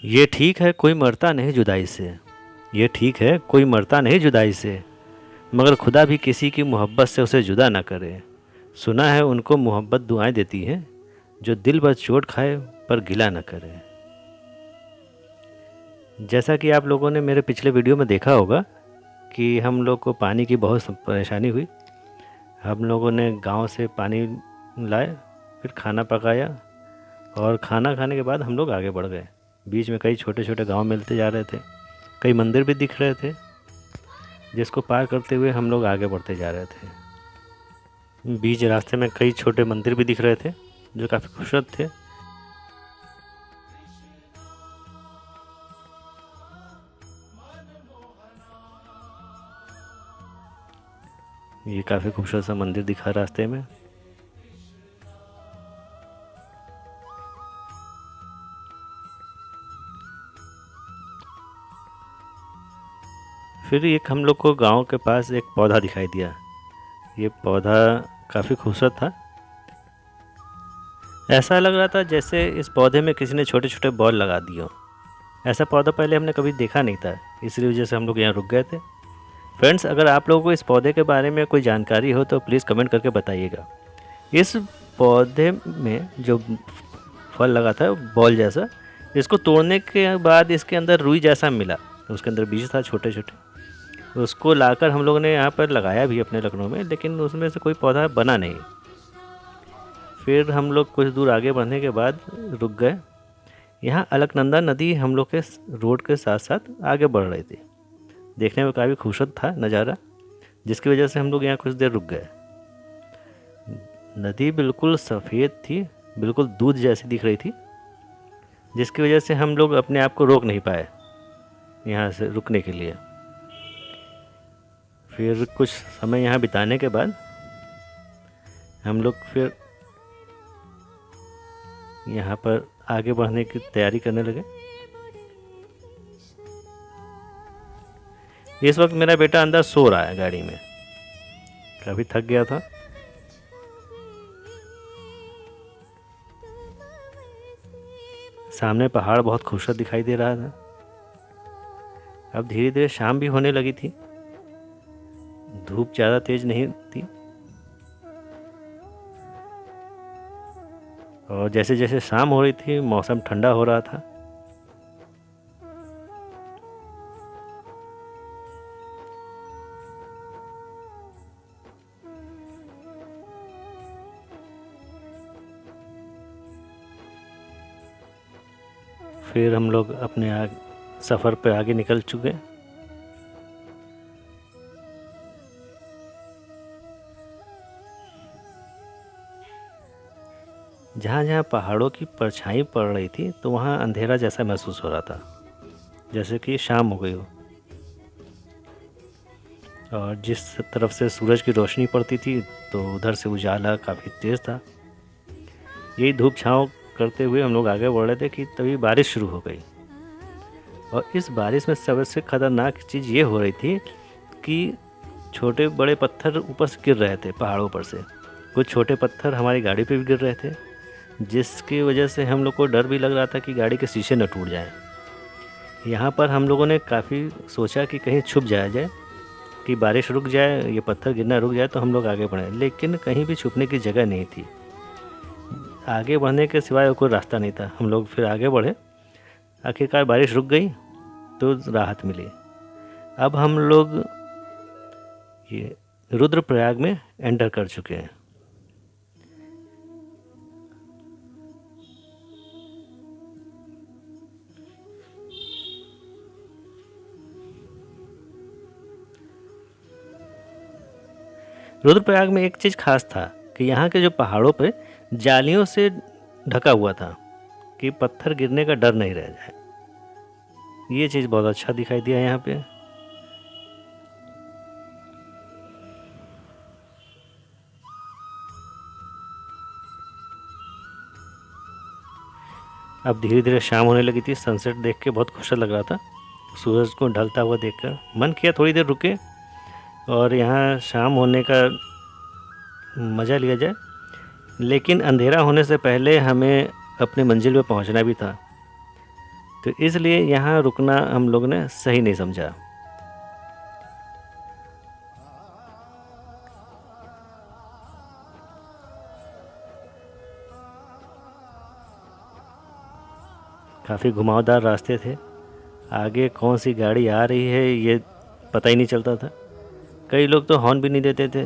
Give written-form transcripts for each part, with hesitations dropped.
ये ठीक है कोई मरता नहीं जुदाई से, ये ठीक है कोई मरता नहीं जुदाई से, मगर खुदा भी किसी की मोहब्बत से उसे जुदा ना करे। सुना है उनको मोहब्बत दुआएं देती है, जो दिल भर चोट खाए पर गिला ना करे। जैसा कि आप लोगों ने मेरे पिछले वीडियो में देखा होगा कि हम लोग को पानी की बहुत परेशानी हुई। हम लोगों ने गांव से पानी लाए, फिर खाना पकाया और खाना खाने के बाद हम लोग आगे बढ़ गए। बीच में कई छोटे छोटे गांव मिलते जा रहे थे, कई मंदिर भी दिख रहे थे, जिसको पार करते हुए हम लोग आगे बढ़ते जा रहे थे। बीच रास्ते में कई छोटे मंदिर भी दिख रहे थे जो काफ़ी खूबसूरत थे। ये काफ़ी खूबसूरत सा मंदिर दिखा रास्ते में। फिर एक हम लोग को गांव के पास एक पौधा दिखाई दिया। ये पौधा काफ़ी खूबसूरत था। ऐसा लग रहा था जैसे इस पौधे में किसी ने छोटे छोटे बॉल लगा दिए हों। ऐसा पौधा पहले हमने कभी देखा नहीं था, इसलिए वजह से हम लोग यहाँ रुक गए थे। फ्रेंड्स, अगर आप लोगों को इस पौधे के बारे में कोई जानकारी हो तो प्लीज़ कमेंट करके बताइएगा। इस पौधे में जो फल लगा था बॉल जैसा, इसको तोड़ने के बाद इसके अंदर रुई जैसा मिला, उसके अंदर बीज था छोटे छोटे। उसको लाकर हम लोगों ने यहाँ पर लगाया भी अपने लखनऊ में, लेकिन उसमें से कोई पौधा बना नहीं। फिर हम लोग कुछ दूर आगे बढ़ने के बाद रुक गए। यहाँ अलकनंदा नदी हम लोग के रोड के साथ साथ आगे बढ़ रही थी। देखने में काफ़ी खूबसूरत था नज़ारा, जिसकी वजह से हम लोग यहाँ कुछ देर रुक गए। नदी बिल्कुल सफ़ेद थी, बिल्कुल दूध जैसी दिख रही थी, जिसकी वजह से हम लोग अपने आप को रोक नहीं पाए यहाँ से रुकने के लिए। फिर कुछ समय यहाँ बिताने के बाद हम लोग फिर यहाँ पर आगे बढ़ने की तैयारी करने लगे। इस वक्त मेरा बेटा अंदर सो रहा है गाड़ी में, काफ़ी थक गया था। सामने पहाड़ बहुत खूबसूरत दिखाई दे रहा था। अब धीरे धीरे शाम भी होने लगी थी, धूप ज़्यादा तेज नहीं थी, और जैसे जैसे शाम हो रही थी मौसम ठंडा हो रहा था। फिर हम लोग अपने सफ़र पे आगे निकल चुके। जहाँ जहाँ पहाड़ों की परछाई पड़ रही थी तो वहाँ अंधेरा जैसा महसूस हो रहा था, जैसे कि शाम हो गई हो। और जिस तरफ से सूरज की रोशनी पड़ती थी तो उधर से उजाला काफ़ी तेज़ था। यही धूप छाँव करते हुए हम लोग आगे बढ़ रहे थे कि तभी बारिश शुरू हो गई। और इस बारिश में सबसे ख़तरनाक चीज़ ये हो रही थी कि छोटे बड़े पत्थर ऊपर से गिर रहे थे पहाड़ों पर से। कुछ छोटे पत्थर हमारी गाड़ी पे भी गिर रहे थे, जिसकी वजह से हम लोग को डर भी लग रहा था कि गाड़ी के शीशे न टूट जाएं। यहाँ पर हम लोगों ने काफ़ी सोचा कि कहीं छुप जाया जाए, कि बारिश रुक जाए, ये पत्थर गिरना रुक जाए तो हम लोग आगे बढ़ें, लेकिन कहीं भी छुपने की जगह नहीं थी। आगे बढ़ने के सिवाय कोई रास्ता नहीं था। हम लोग फिर आगे बढ़े, आखिरकार बारिश रुक गई तो राहत मिली। अब हम लोग ये रुद्रप्रयाग में एंटर कर चुके हैं। रुद्रप्रयाग में एक चीज़ खास था कि यहाँ के जो पहाड़ों पे जालियों से ढका हुआ था कि पत्थर गिरने का डर नहीं रह जाए। ये चीज़ बहुत अच्छा दिखाई दिया यहाँ पे। अब धीरे धीरे शाम होने लगी थी। सनसेट देख के बहुत खुश लग रहा था। सूरज को ढलता हुआ देखकर मन किया थोड़ी देर रुके और यहाँ शाम होने का मज़ा लिया जाए, लेकिन अंधेरा होने से पहले हमें अपने मंजिल पे पहुँचना भी था। तो इसलिए यहाँ रुकना हम लोग ने सही नहीं समझा। काफ़ी घुमावदार रास्ते थे, आगे कौन सी गाड़ी आ रही है ये पता ही नहीं चलता था। कई लोग तो हॉर्न भी नहीं देते थे,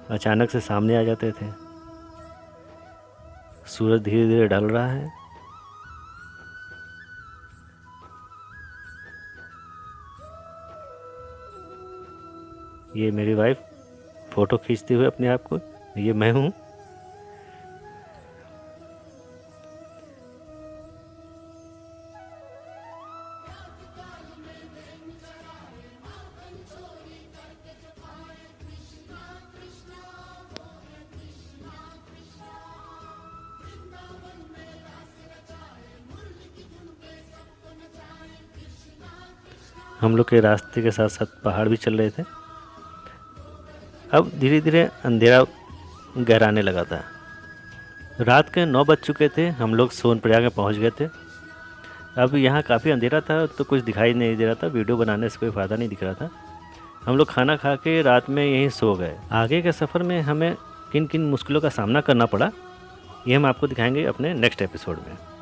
अचानक से सामने आ जाते थे। सूरज धीरे धीरे ढल रहा है। ये मेरी वाइफ फ़ोटो खींचते हुए अपने आप को, ये मैं हूँ। हम लोग के रास्ते के साथ साथ पहाड़ भी चल रहे थे। अब धीरे धीरे अंधेरा गहराने लगा था। रात के 9 बज चुके थे, हम लोग सोनप्रयाग में पहुंच गए थे। अब यहाँ काफ़ी अंधेरा था तो कुछ दिखाई नहीं दे रहा था, वीडियो बनाने से कोई फ़ायदा नहीं दिख रहा था। हम लोग खाना खा के रात में यहीं सो गए। आगे के सफ़र में हमें किन किन मुश्किलों का सामना करना पड़ा ये हम आपको दिखाएंगे अपने नेक्स्ट एपिसोड में।